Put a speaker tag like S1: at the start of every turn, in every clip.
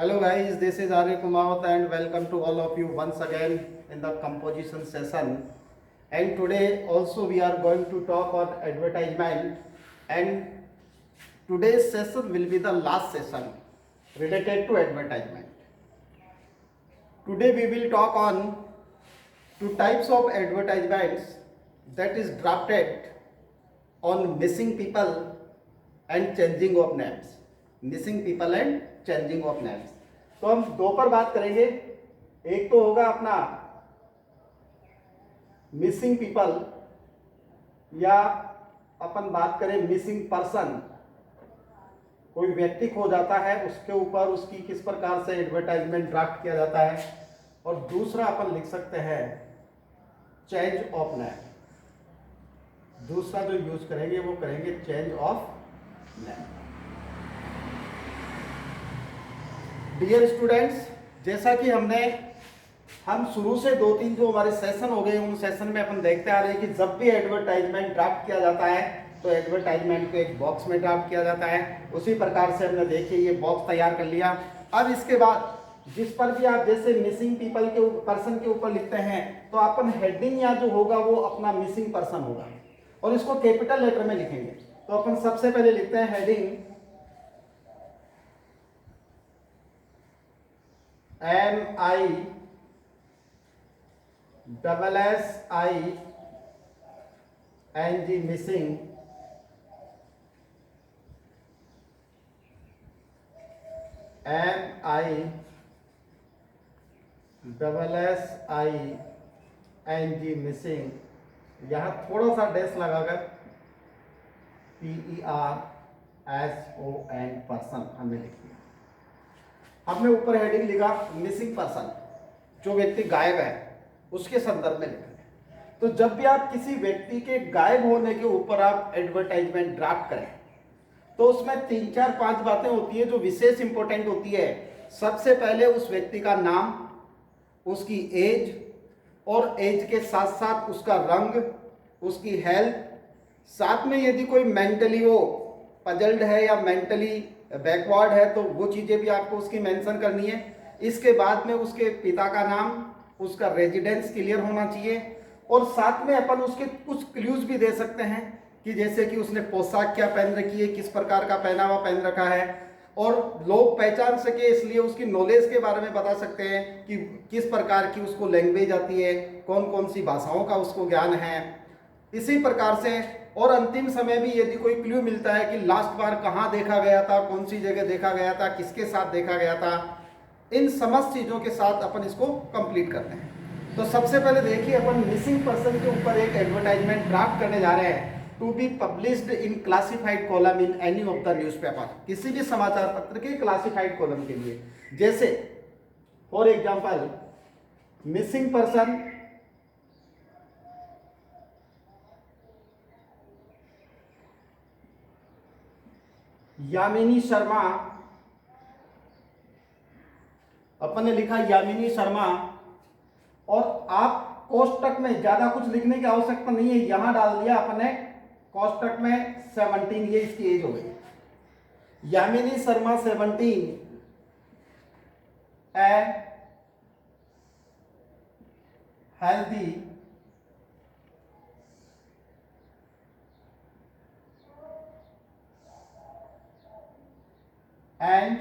S1: Hello guys, this is Arya Kumaut and welcome to all of you once again in the composition session. And today also we are going to talk on advertisement, and today's session will be the last session related to advertisement. Today we will talk on two types of advertisements that is drafted on missing people and changing of names. Missing people and changing of names. तो हम दो पर बात करेंगे। एक तो होगा अपना मिसिंग पीपल, या अपन बात करें मिसिंग पर्सन, कोई व्यक्ति खो जाता है उसके ऊपर उसकी किस प्रकार से एडवर्टाइजमेंट ड्राफ्ट किया जाता है। और दूसरा अपन लिख सकते हैं चेंज ऑफ नेम। दूसरा जो यूज करेंगे वो करेंगे change of name. Dear students, जैसा कि हम शुरू से दो तीन जो हमारे सेशन हो गए उन सेशन में अपन देखते आ रहे हैं कि जब भी एडवर्टाइजमेंट ड्राफ्ट किया जाता है तो एडवर्टाइजमेंट को एक बॉक्स में ड्राफ्ट किया जाता है। उसी प्रकार से हमने देखिए ये बॉक्स तैयार कर लिया। अब इसके बाद जिस पर भी आप जैसे मिसिंग पीपल के पर्सन के ऊपर लिखते हैं तो अपन हेडिंग या जो होगा वो अपना मिसिंग पर्सन होगा और इसको कैपिटल लेटर में लिखेंगे। तो अपन सबसे पहले लिखते हैं heading MISSING missing, MISSING missing, यहां थोड़ा सा डैश लगाकर PERSON पर्सन हमने लिख दिया। हमने ऊपर हेडिंग लिखा मिसिंग पर्सन, जो व्यक्ति गायब है उसके संदर्भ में लिखा। तो जब भी आप किसी व्यक्ति के गायब होने के ऊपर आप एडवर्टाइजमेंट ड्राफ्ट करें तो उसमें 3-4-5 बातें होती है जो विशेष इंपॉर्टेंट होती है। सबसे पहले उस व्यक्ति का नाम, उसकी एज, और एज के साथ साथ उसका रंग, उसकी हेल्थ, साथ में यदि कोई मेंटली वो पजल्ड है या मेंटली बैकवर्ड है तो वो चीज़ें भी आपको उसकी मेंशन करनी है। इसके बाद में उसके पिता का नाम, उसका रेजिडेंस क्लियर होना चाहिए, और साथ में अपन उसके कुछ क्लूज भी दे सकते हैं कि जैसे कि उसने पोशाक क्या पहन रखी है, किस प्रकार का पहनावा पहन रखा है, और लोग पहचान सके इसलिए उसकी नॉलेज के बारे में बता सकते हैं कि किस प्रकार की उसको लैंग्वेज आती है, कौन कौन सी भाषाओं का उसको ज्ञान है। इसी प्रकार से और अंतिम समय भी यदि कोई क्लू मिलता है कि लास्ट बार कहाँ देखा गया था, कौन सी जगह देखा गया था, किसके साथ देखा गया था, इन समस्त चीज़ों के साथ अपन इसको कंप्लीट करते हैं। तो सबसे पहले देखिए अपन मिसिंग पर्सन के ऊपर एक एडवर्टाइजमेंट ड्राफ्ट करने जा रहे हैं to be published in classified column in any of the newspaper, किसी भी समाचार पत्र के क्लासिफाइड कॉलम के लिए। जैसे for example missing person Yamini Sharma, अपन ने लिखा यामिनी शर्मा, और आप कोष्टक में ज्यादा कुछ लिखने की आवश्यकता नहीं है, यहां डाल दिया अपने कोष्टक में 17, ये इसकी एज हो गई। Yamini Sharma 17, a healthy and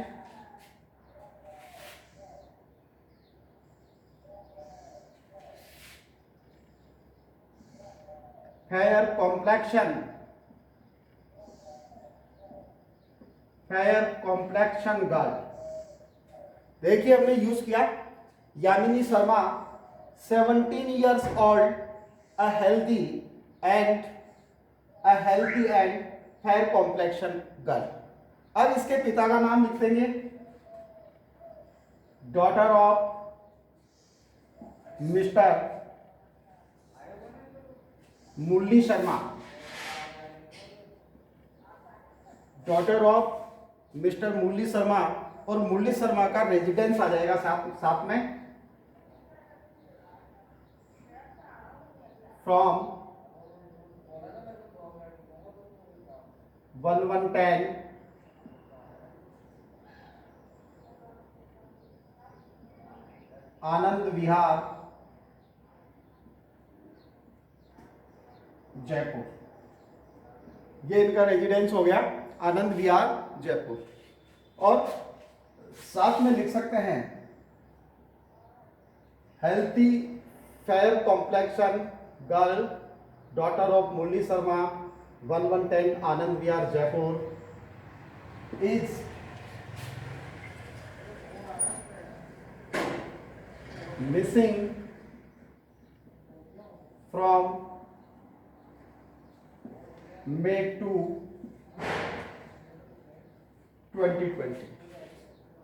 S1: fair complexion girl. देखिए हमने यूज किया Yamini Sharma 17 years old, a healthy and fair complexion girl. अब इसके पिता का नाम लिख देंगे daughter of mister Murli Sharma, daughter of mister Murli Sharma, और मुरली शर्मा का रेजिडेंस आ जाएगा साथ में फ्रॉम 1110 आनंद विहार जयपुर, ये इनका रेजिडेंस हो गया, आनंद विहार जयपुर। और साथ में लिख सकते हैं healthy fair complexion girl daughter of Murli Sharma 1110 Anand Vihar Jaipur is missing from May 2, 2020,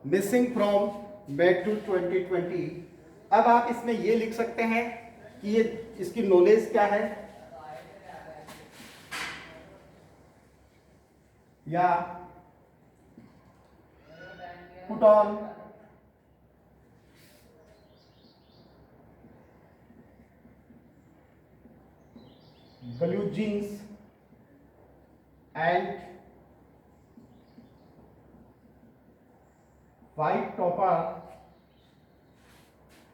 S1: missing from May 2, 2020। अब आप इसमें ये लिख सकते हैं कि ये इसकी नॉलेज क्या है, या put on blue jeans and white topper,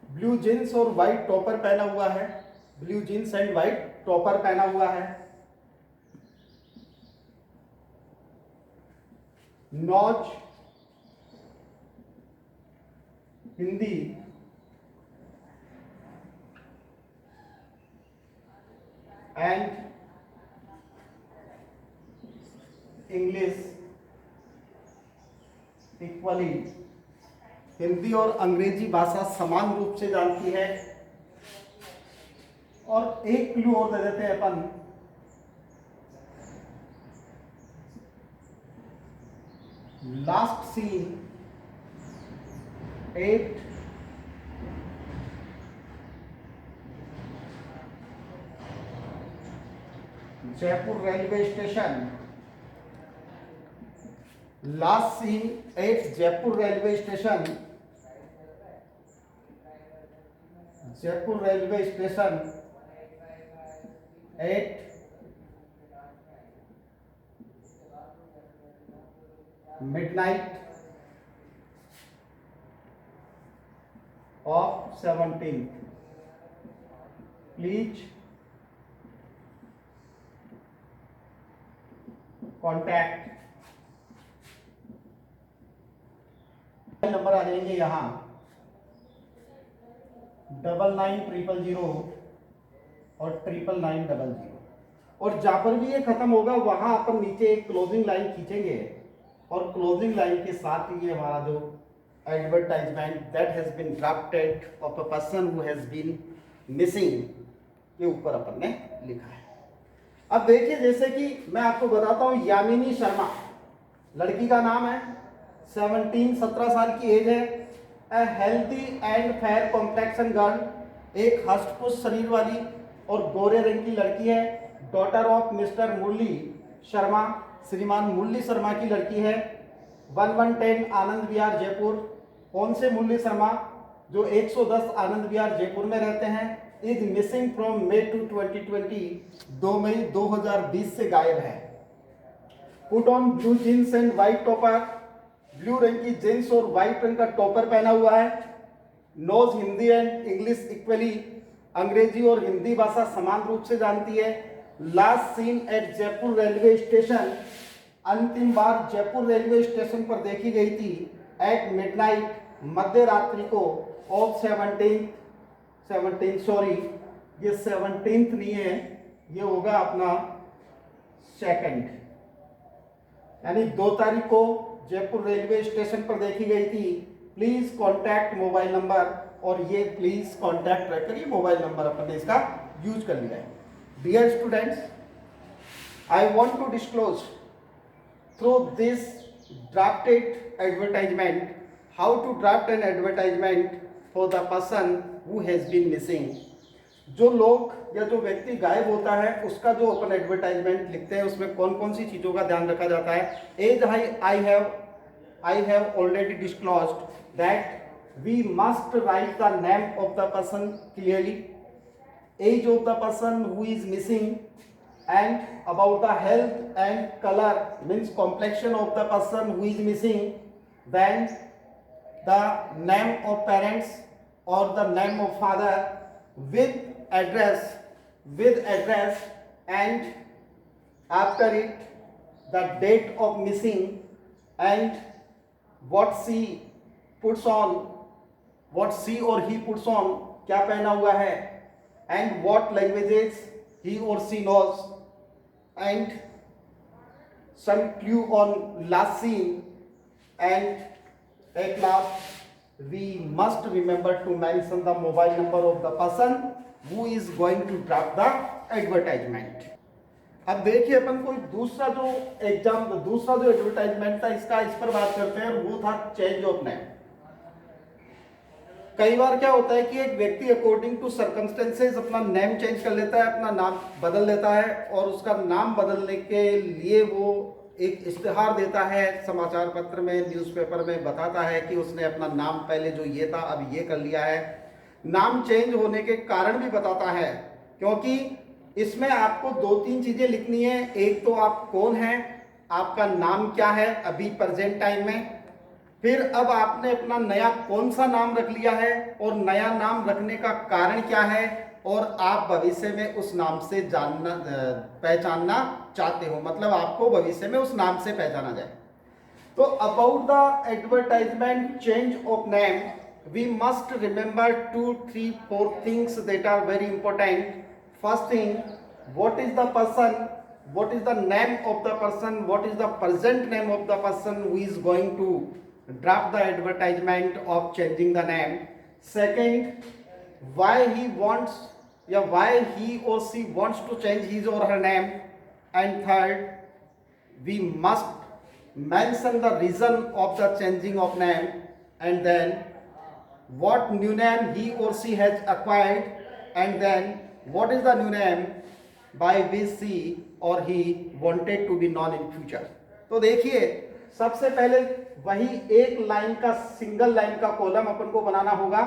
S1: blue jeans और व्हाइट टॉपर पहना हुआ है, blue jeans and white topper पहना हुआ है। Notch Hindi and English equally, Hindi और अंग्रेजी भाषा समान रूप से जानती है। और एक क्लू और दे देते हैं अपन, last seen 8 Jaipur railway station, last seen 8 Jaipur railway station, Jaipur railway station 8 midnight of 17th, please contact, number आ जाएंगे यहाँ 9900 और 9900, और जहां पर भी ये खत्म होगा वहां अपन नीचे एक क्लोजिंग लाइन खींचेंगे, और क्लोजिंग लाइन के साथ ही ये हमारा जो advertisement that has been drafted of a person who has been missing के ऊपर अपन ने लिखा है। अब देखिए, जैसे कि मैं आपको बताता हूं, यामिनी शर्मा लड़की का नाम है, 17 साल की एज है, ए healthy and fair complexion girl, एक हष्टपुष्ट शरीर वाली और गोरे रंग की लड़की है, daughter of mister Murli Sharma, श्रीमान मुरली शर्मा की लड़की है, 1110 आनंद विहार जयपुर। कौन से मुरली शर्मा? जो 110 आनंद विहार जयपुर में रहते हैं। इज मिसिंग फ्रॉम May 2, 2020, 2 मई 2020 से गायब है। Put on blue jeans and white topper, blue रंग की जींस और व्हाइट रंग का टॉपर पहना हुआ है। Knows Hindi and English equally, अंग्रेजी और हिंदी भाषा समान रूप से जानती है। Last seen at Jaipur railway station, अंतिम बार जयपुर रेलवे स्टेशन पर देखी गई थी एट मिडनाइट, मध्य रात्रि को, ऑफ 17 सॉरी, ये 17 नहीं है, ये होगा अपना सेकंड, यानी 2 तारीख को जयपुर रेलवे स्टेशन पर देखी गई थी। प्लीज कॉन्टैक्ट मोबाइल नंबर, और ये प्लीज कॉन्टैक्ट रहकर ये मोबाइल नंबर अपन ने इसका यूज कर लिया है। Dear students, I want to disclose through this drafted advertisement how to draft an advertisement for the person who has been missing। जो लोग या जो व्यक्ति गायब होता है उसका जो अपन एडवर्टाइजमेंट लिखते हैं उसमें कौन कौन सी चीज़ों का ध्यान रखा जाता है। As I have already disclosed that we must write the name of the person clearly, age of the person who is missing, and about the health and color means complexion of the person who is missing, then the name of parents or the name of father with address and after it the date of missing and what she puts on, what she or he puts on, क्या पहना हुआ है, and what languages he or she knows, and some clue on last seen, and at last we must remember to mention the mobile number of the person who is going to draft the advertisement. अब देखिए अपन कोई दूसरा जो advertisement था इसका इस पर बात करते हैं, वो था चेंज ऑफ नेम। कई बार क्या होता है कि एक व्यक्ति अकॉर्डिंग टू सर्कमस्टेंसेस अपना नेम चेंज कर लेता है, अपना नाम बदल लेता है और उसका नाम बदलने के लिए वो एक इश्तिहार देता है समाचार पत्र में, न्यूज़पेपर में, बताता है कि उसने अपना नाम पहले जो ये था अब ये कर लिया है। नाम चेंज होने के कारण भी बताता है, क्योंकि इसमें आपको 2-3 चीजें लिखनी है। एक तो आप कौन हैं, आपका नाम क्या है अभी प्रेजेंट टाइम में, फिर अब आपने अपना नया कौन सा नाम रख लिया है और नया नाम रखने का कारण क्या है, और आप भविष्य में उस नाम से पहचानना चाहते हो, मतलब आपको भविष्य में उस नाम से पहचाना जाए। तो about the advertisement change of name we must remember 2-3-4 things that are very important. First thing, what is the person, what is the name of the person, what is the present name of the person who is going to draft the advertisement of changing the name. Second, why he wants, why he or she wants to change his or her name. And third, we must mention the reason of the changing of name, and then what new name he or she has acquired, and then what is the new name by which she or he wanted to be known in future. तो देखिए सबसे पहले वही एक line का, single line का column अपन को बनाना होगा।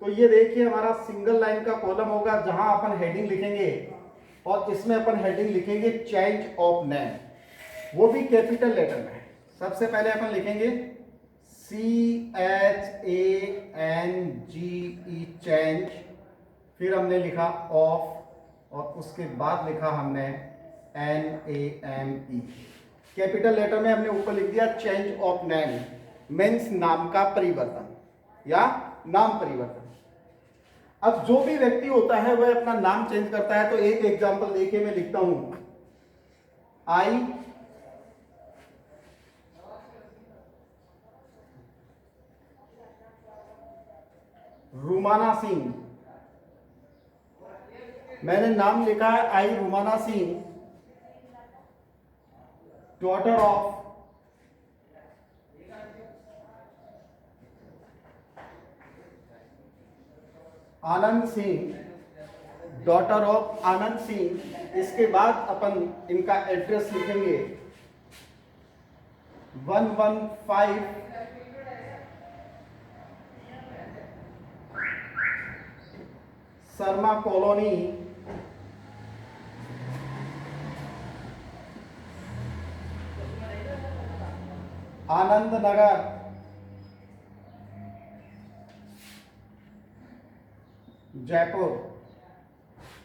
S1: तो ये देखिए हमारा सिंगल लाइन का कॉलम होगा जहां अपन हेडिंग लिखेंगे, और इसमें अपन हेडिंग लिखेंगे चेंज ऑफ नेम, वो भी कैपिटल लेटर में। सबसे पहले अपन लिखेंगे CHANGE चेंज, फिर हमने लिखा ऑफ और उसके बाद लिखा हमने NAME। कैपिटल लेटर में हमने ऊपर लिख दिया चेंज ऑफ नेम, मीन्स नाम का परिवर्तन या नाम परिवर्तन। अब जो भी व्यक्ति होता है वह अपना नाम चेंज करता है। तो एक एग्जांपल लेके मैं लिखता हूं, आई रुमाना सिंह, मैंने नाम लिखा है I Rumana Singh, daughter of Anand Singh, daughter of Anand Singh. इसके बाद अपन इनका एड्रेस लिखेंगे 115 शर्मा कॉलोनी, आनंद नगर, जयपुर।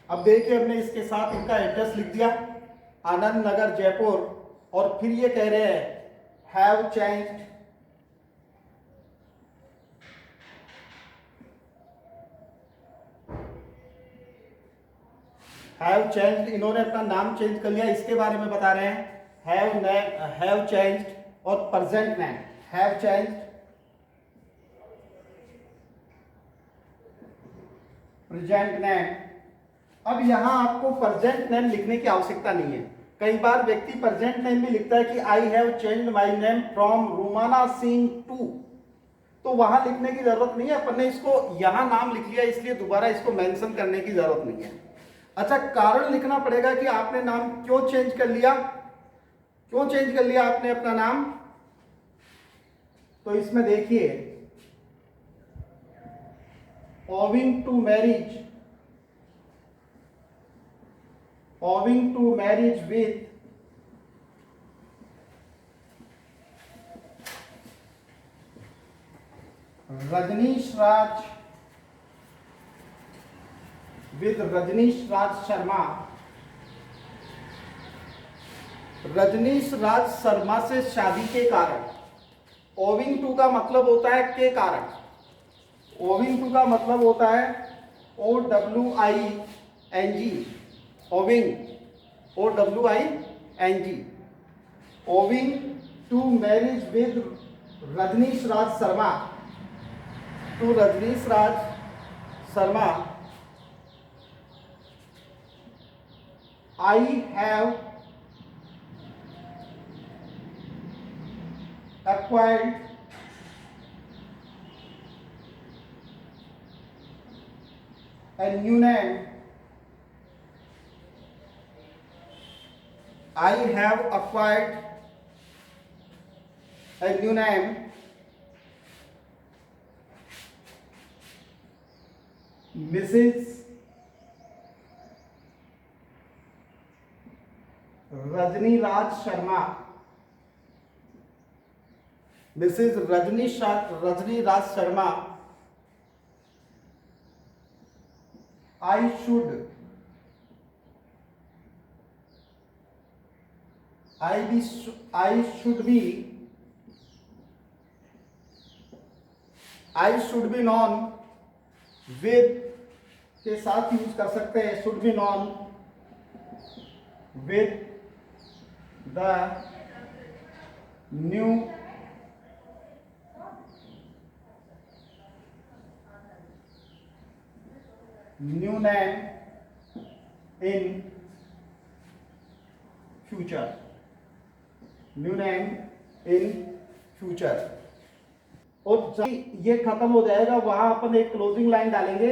S1: अब देखिए हमने इसके साथ इनका एड्रेस लिख दिया, आनंद नगर जयपुर, और फिर ये कह रहे हैं हैव चेंज्ड इन्होंने अपना नाम चेंज कर लिया, इसके बारे में बता रहे हैं। हैव चेंज्ड और present name, have changed present name. अब यहां आपको प्रेजेंट नेम लिखने की आवश्यकता नहीं है। कई बार व्यक्ति प्रेजेंट नेम भी लिखता है कि I have changed my name from Rumana Singh to, तो वहां लिखने की जरूरत नहीं है। अपन ने इसको यहां नाम लिख लिया, इसलिए दोबारा इसको मेंशन करने की जरूरत नहीं है। अच्छा, कारण लिखना पड़ेगा कि आपने नाम क्यों चेंज कर लिया, क्यों चेंज कर लिया आपने अपना नाम। तो इसमें देखिए owing to marriage with Rajneesh Raj with Rajneesh Raj Sharma, Rajneesh Raj Sharma से शादी के कारण, ओविंग टू का मतलब होता है के कारण, ओविंग टू का मतलब होता है OWING, owing, OWING, owing to marriage with Rajneesh Raj Sharma, to Rajneesh Raj Sharma, I have acquired a new name. I have acquired a new name, Mrs. Rajni Raj Sharma, Mrs. Rajni Raj Sharma. I should be known with के साथ use कर सकते हैं, should be known with the new name in future, new name in future. और जब ये खत्म हो जाएगा वहां अपन एक क्लोजिंग लाइन डालेंगे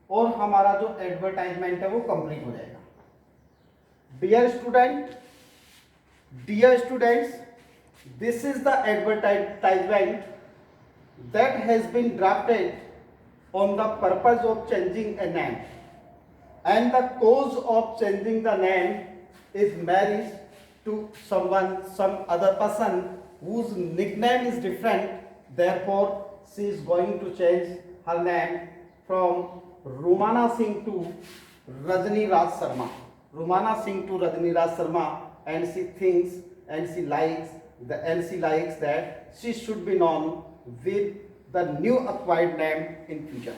S1: और हमारा जो एडवर्टाइजमेंट है वो कंप्लीट हो जाएगा. Dear students, this is the advertisement that has been drafted on the purpose of changing a name, and the cause of changing the name is marriage to some other person whose nickname is different. Therefore she is going to change her name from Rumana Singh to Rajni Raj Sharma, Rumana Singh to Rajni Raj Sharma, and she thinks and she likes that she should be known with the new acquired name in future.